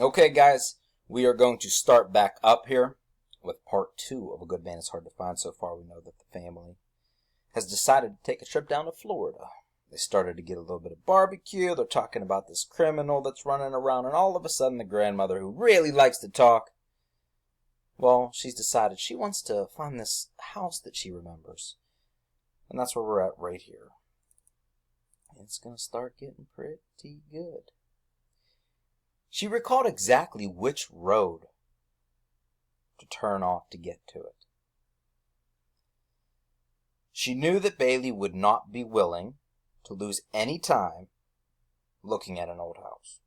Okay, guys, we are going to start back up here with part 2 of A Good Man Is Hard to Find. So far, we know that the family has decided to take a trip down to Florida. They started to get a little bit of barbecue. They're talking about this criminal that's running around, and all of a sudden, the grandmother, who really likes to talk, well, she's decided she wants to find this house that she remembers. And that's where we're at right here. It's going to start getting pretty good. She recalled exactly which road to turn off to get to it. She knew that Bailey would not be willing to lose any time looking at an old house.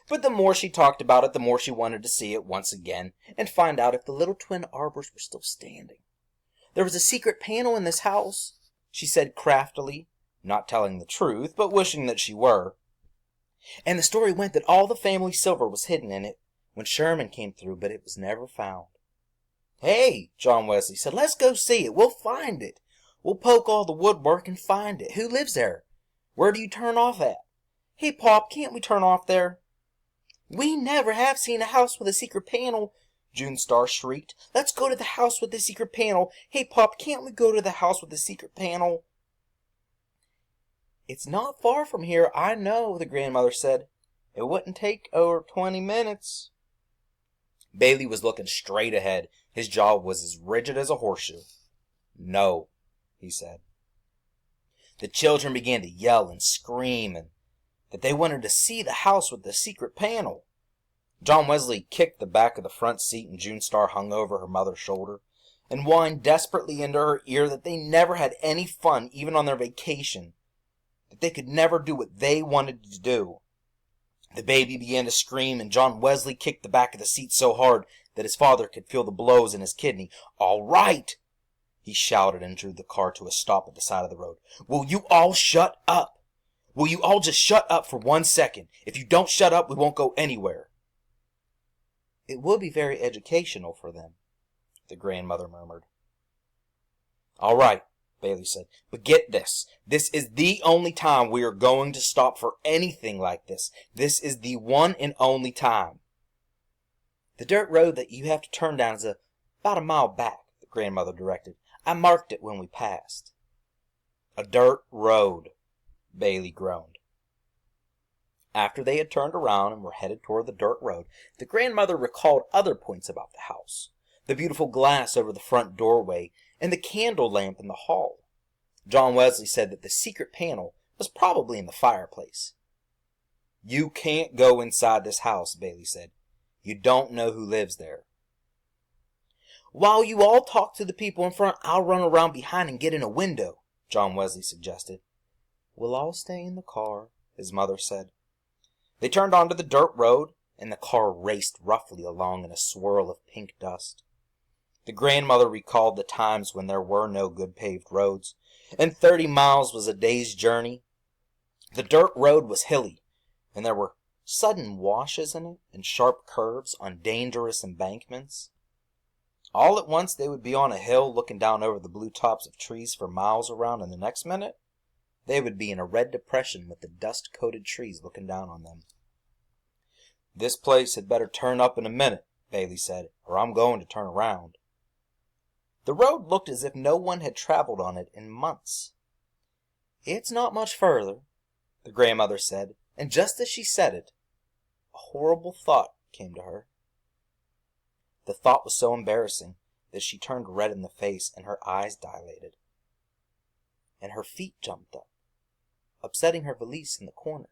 But the more she talked about it, the more she wanted to see it once again and find out if the little twin arbors were still standing. There was a secret panel in this house, she said craftily, not telling the truth, but wishing that she were. And the story went that all the family silver was hidden in it when Sherman came through, but it was never found. "Hey," John Wesley said, "let's go see it. We'll find it. We'll poke all the woodwork and find it. Who lives there? Where do you turn off at? Hey, Pop, can't we turn off there?" "We never have seen a house with a secret panel," June Star shrieked. "Let's go to the house with the secret panel. Hey, Pop, can't we go to the house with the secret panel?" "It's not far from here, I know," the grandmother said. "It wouldn't take over 20 minutes. Bailey was looking straight ahead. His jaw was as rigid as a horseshoe. "No," he said. The children began to yell and scream, and that they wanted to see the house with the secret panel. John Wesley kicked the back of the front seat, and June Star hung over her mother's shoulder and whined desperately into her ear that they never had any fun even on their vacation, that they could never do what they wanted to do. The baby began to scream, and John Wesley kicked the back of the seat so hard that his father could feel the blows in his kidney. "All right," he shouted, and drew the car to a stop at the side of the road. "Will you all shut up? Will you all just shut up for 1 second? If you don't shut up, we won't go anywhere." "It would be very educational for them," the grandmother murmured. "All right," Bailey said, "but get this. This is the only time we are going to stop for anything like this. This is the one and only time." "The dirt road that you have to turn down is about a mile back," the grandmother directed. "I marked it when we passed." "A dirt road," Bailey groaned. After they had turned around and were headed toward the dirt road, the grandmother recalled other points about the house. The beautiful glass over the front doorway and the candle lamp in the hall. John Wesley said that the secret panel was probably in the fireplace. "You can't go inside this house," Bailey said. "You don't know who lives there." "While you all talk to the people in front, I'll run around behind and get in a window," John Wesley suggested. "We'll all stay in the car," his mother said. They turned onto the dirt road, and the car raced roughly along in a swirl of pink dust. The grandmother recalled the times when there were no good paved roads, and 30 miles was a day's journey. The dirt road was hilly, and there were sudden washes in it and sharp curves on dangerous embankments. All at once they would be on a hill looking down over the blue tops of trees for miles around, and the next minute they would be in a red depression with the dust-coated trees looking down on them. "This place had better turn up in a minute," Bailey said, "or I'm going to turn around." The road looked as if no one had traveled on it in months. "It's not much further," the grandmother said, and just as she said it, a horrible thought came to her. The thought was so embarrassing that she turned red in the face and her eyes dilated, and her feet jumped up, upsetting her valise in the corner.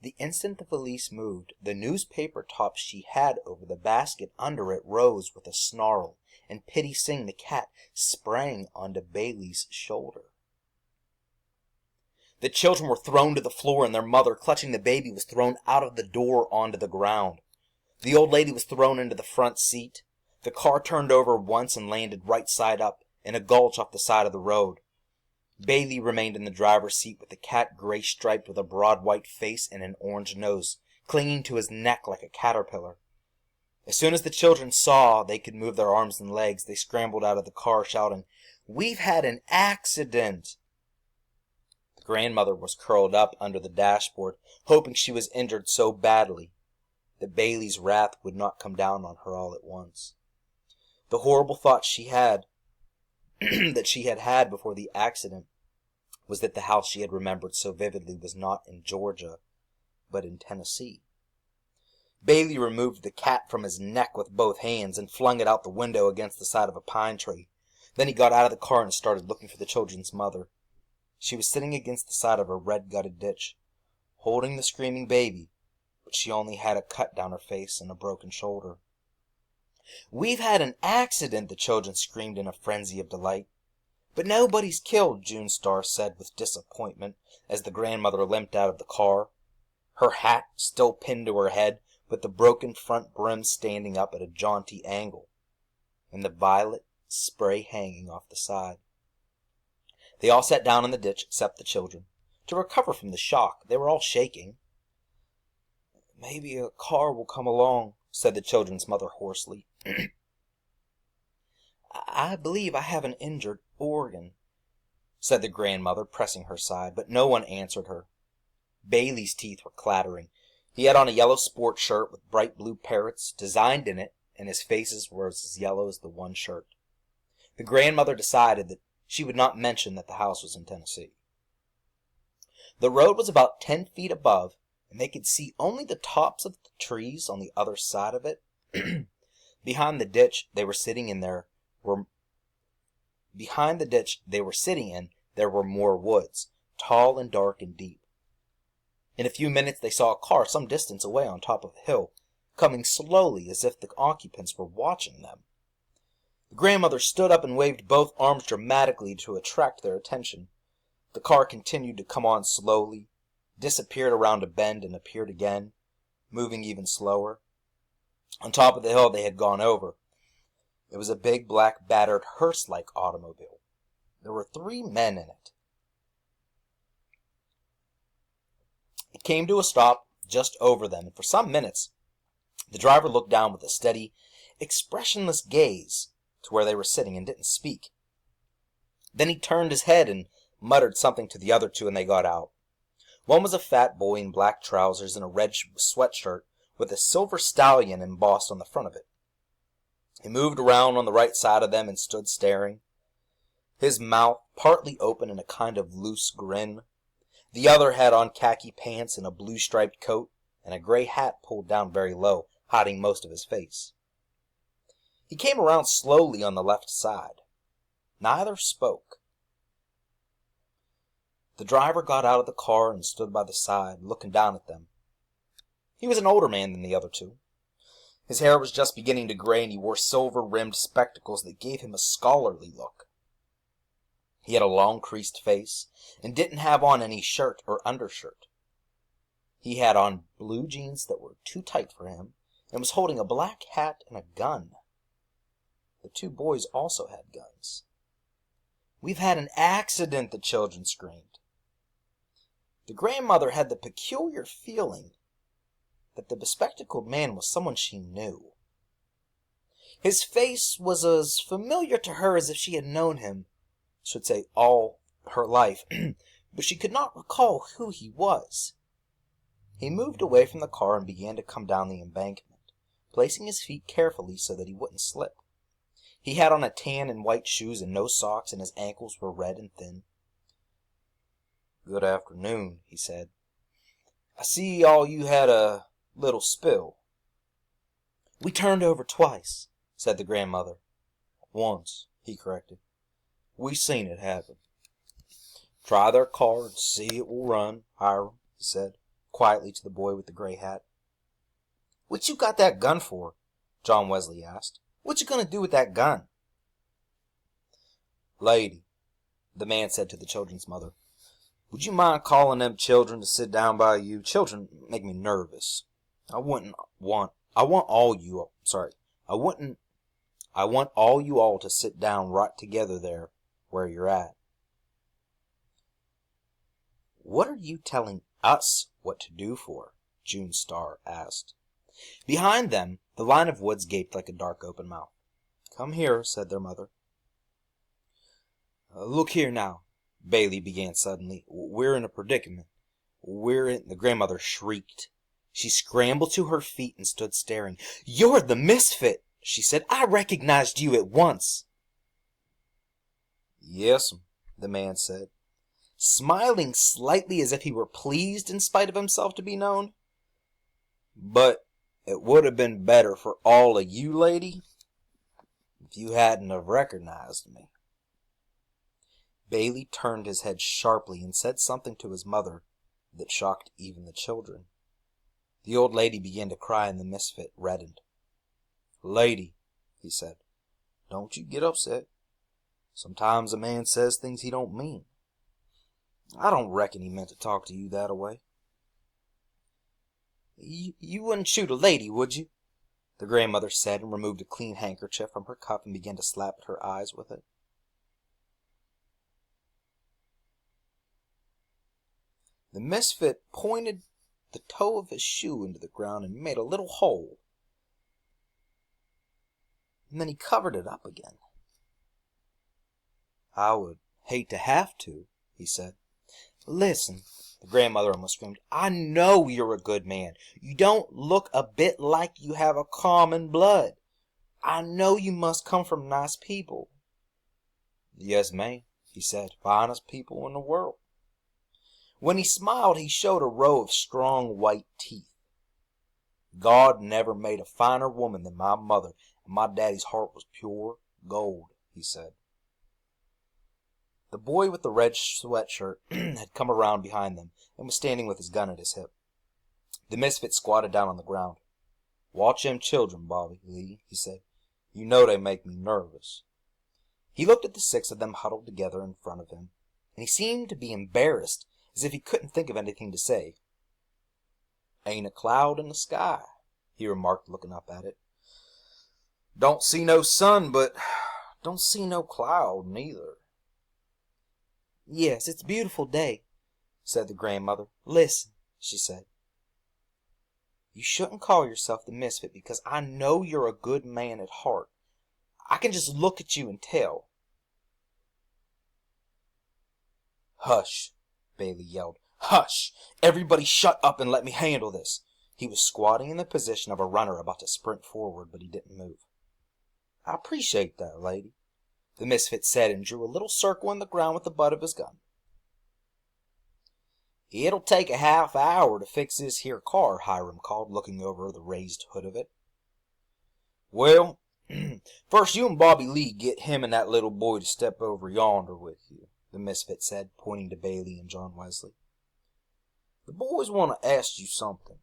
The instant the valise moved, the newspaper top she had over the basket under it rose with a snarl, and Pitty Sing the cat sprang onto Bailey's shoulder. The children were thrown to the floor, and their mother, clutching the baby, was thrown out of the door onto the ground. The old lady was thrown into the front seat. The car turned over once and landed right side up in a gulch off the side of the road. Bailey remained in the driver's seat with the cat gray striped with a broad white face and an orange nose, clinging to his neck like a caterpillar. As soon as the children saw they could move their arms and legs, they scrambled out of the car, shouting, "We've had an accident!" grandmother was curled up under the dashboard, hoping she was injured so badly. that Bailey's wrath would not come down on her all at once. The horrible thought she had that she had had before the accident was that the house she had remembered so vividly was not in Georgia, but in Tennessee. Bailey removed the cat from his neck with both hands and flung it out the window against the side of a pine tree. Then he got out of the car and started looking for the children's mother. She was sitting against the side of a red-gutted ditch, holding the screaming baby, but she only had a cut down her face and a broken shoulder. "We've had an accident," the children screamed in a frenzy of delight. "But nobody's killed," June Star said with disappointment as the grandmother limped out of the car, her hat still pinned to her head, but the broken front brim standing up at a jaunty angle, and the violet spray hanging off the side. They all sat down in the ditch except the children. To recover from the shock, they were all shaking. "Maybe a car will come along," said the children's mother hoarsely. "I believe I have an injured organ," said the grandmother, pressing her side, but no one answered her. Bailey's teeth were clattering. He had on a yellow sport shirt with bright blue parrots designed in it, and his face was as yellow as the one shirt. The grandmother decided that she would not mention that the house was in Tennessee. The road was about 10 feet above, and they could see only the tops of the trees on the other side of it. Behind the ditch they were sitting in there were more woods, tall and dark and deep. In a few minutes they saw a car some distance away on top of a hill, coming slowly as if the occupants were watching them. The grandmother stood up and waved both arms dramatically to attract their attention. The car continued to come on slowly, disappeared around a bend and appeared again, moving even slower. On top of the hill they had gone over, it was a big, black, battered, hearse-like automobile. There were 3 men in it. It came to a stop just over them, and for some minutes the driver looked down with a steady, expressionless gaze to where they were sitting and didn't speak. Then he turned his head and muttered something to the other 2, and they got out. One was a fat boy in black trousers and a red sweatshirt with a silver stallion embossed on the front of it. He moved around on the right side of them and stood staring, his mouth partly open in a kind of loose grin. The other had on khaki pants and a blue-striped coat, and a gray hat pulled down very low, hiding most of his face. He came around slowly on the left side. Neither spoke. The driver got out of the car and stood by the side, looking down at them. He was an older man than the other 2. His hair was just beginning to gray, and he wore silver-rimmed spectacles that gave him a scholarly look. He had a long, creased face, and didn't have on any shirt or undershirt. He had on blue jeans that were too tight for him, and was holding a black hat and a gun. The 2 boys also had guns. "We've had an accident," the children screamed. The grandmother had the peculiar feeling that the bespectacled man was someone she knew. His face was as familiar to her as if she had known him, should say, all her life, but she could not recall who he was. He moved away from the car and began to come down the embankment, placing his feet carefully so that he wouldn't slip. He had on a tan and white shoes and no socks, and his ankles were red and thin. "Good afternoon," he said. "I see all you had a little spill." "We turned over twice," said the grandmother. "Once," he corrected. "We seen it happen." "Try their car and see it will run, Hiram," he said, quietly to the boy with the gray hat. "What you got that gun for?" John Wesley asked. "What you gonna do with that gun?" "Lady," the man said to the children's mother, "would you mind calling them children to sit down by you? Children make me nervous. I want all you all to sit down right together there where you're at." "What are you telling us what to do for?" June Star asked. Behind them, the line of woods gaped like a dark open mouth. "Come here," said their mother. "Look here now," Bailey began suddenly. "We're in a predicament. The grandmother shrieked. She scrambled to her feet and stood staring. "You're the misfit," she said. "I recognized you at once." "Yes'm," the man said, smiling slightly as if he were pleased in spite of himself to be known. "But it would have been better for all of you, lady, if you hadn't have recognized me." Bailey turned his head sharply and said something to his mother that shocked even the children. The old lady began to cry and the misfit reddened. "Lady," he said, "don't you get upset. Sometimes a man says things he don't mean. I don't reckon he meant to talk to you that-a-way." You wouldn't shoot a lady, would you?" the grandmother said, and removed a clean handkerchief from her cuff and began to slap at her eyes with it. The misfit pointed the toe of his shoe into the ground and made a little hole. And then he covered it up again. "I would hate to have to," he said. "Listen," the grandmother almost screamed. "I know you're a good man. You don't look a bit like you have a common blood. I know you must come from nice people." "Yes, ma'am," he said. "Finest people in the world." When he smiled, he showed a row of strong white teeth. "God never made a finer woman than my mother, and my daddy's heart was pure gold," he said. The boy with the red sweatshirt had come around behind them and was standing with his gun at his hip. The misfit squatted down on the ground. "Watch them children, Bobby Lee," he said. "You know they make me nervous." He looked at the 6 of them huddled together in front of him, and he seemed to be embarrassed, as if he couldn't think of anything to say. "Ain't a cloud in the sky," he remarked, looking up at it. "Don't see no sun, but don't see no cloud neither." "Yes, it's a beautiful day," said the grandmother. "Listen," she said. "You shouldn't call yourself the misfit, because I know you're a good man at heart. I can just look at you and tell." "Hush!" Bailey yelled. "Hush! Everybody shut up and let me handle this." He was squatting in the position of a runner about to sprint forward, but he didn't move. "I appreciate that, lady," the misfit said, and drew a little circle in the ground with the butt of his gun. "It'll take a half hour to fix this here car," Hiram called, looking over the raised hood of it. "Well, first you and Bobby Lee get him and that little boy to step over yonder with you," the misfit said, pointing to Bailey and John Wesley. "The boys want to ask you something,"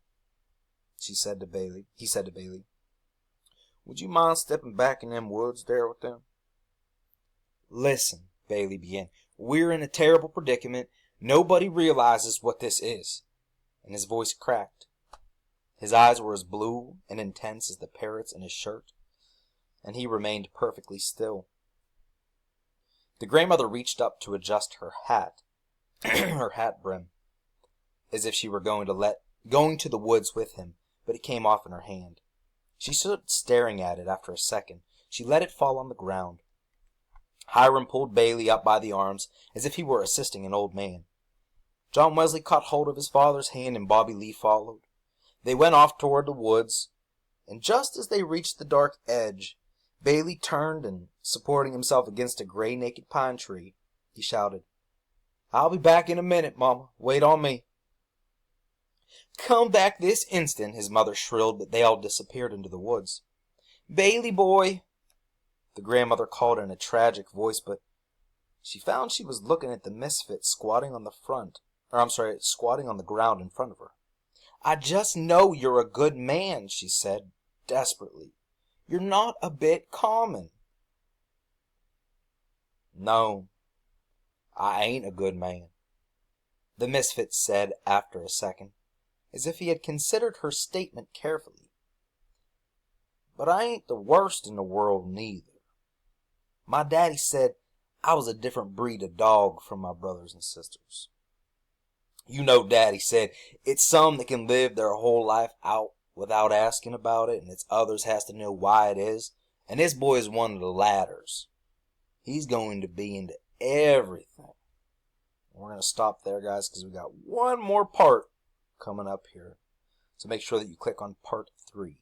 he said to Bailey. "Would you mind stepping back in them woods there with them?" "Listen," Bailey began. "We're in a terrible predicament. Nobody realizes what this is." And his voice cracked. His eyes were as blue and intense as the parrots in his shirt, and he remained perfectly still. The grandmother reached up to adjust her hat, her hat brim, as if she were going to the woods with him, but it came off in her hand. She stood staring at it. After a second, she let it fall on the ground. Hiram pulled Bailey up by the arms, as if he were assisting an old man. John Wesley caught hold of his father's hand, and Bobby Lee followed. They went off toward the woods, and just as they reached the dark edge, Bailey turned, and supporting himself against a gray naked pine tree, he shouted, "I'll be back in a minute, Mama. Wait on me." "Come back this instant," his mother shrilled, but they all disappeared into the woods. "Bailey boy," the grandmother called in a tragic voice, but she found she was looking at the misfit squatting on the ground in front of her. "I just know you're a good man," she said desperately. "You're not a bit common." "No, I ain't a good man," the misfit said after a second, as if he had considered her statement carefully. "But I ain't the worst in the world neither. My daddy said I was a different breed of dog from my brothers and sisters. You know Daddy said it's some that can live their whole life out without asking about it, and it's others has to know why it is, and this boy is one of the ladders. He's going to be into everything." We're going to stop there, guys, because we got one more part coming up here. So make sure that you click on part 3.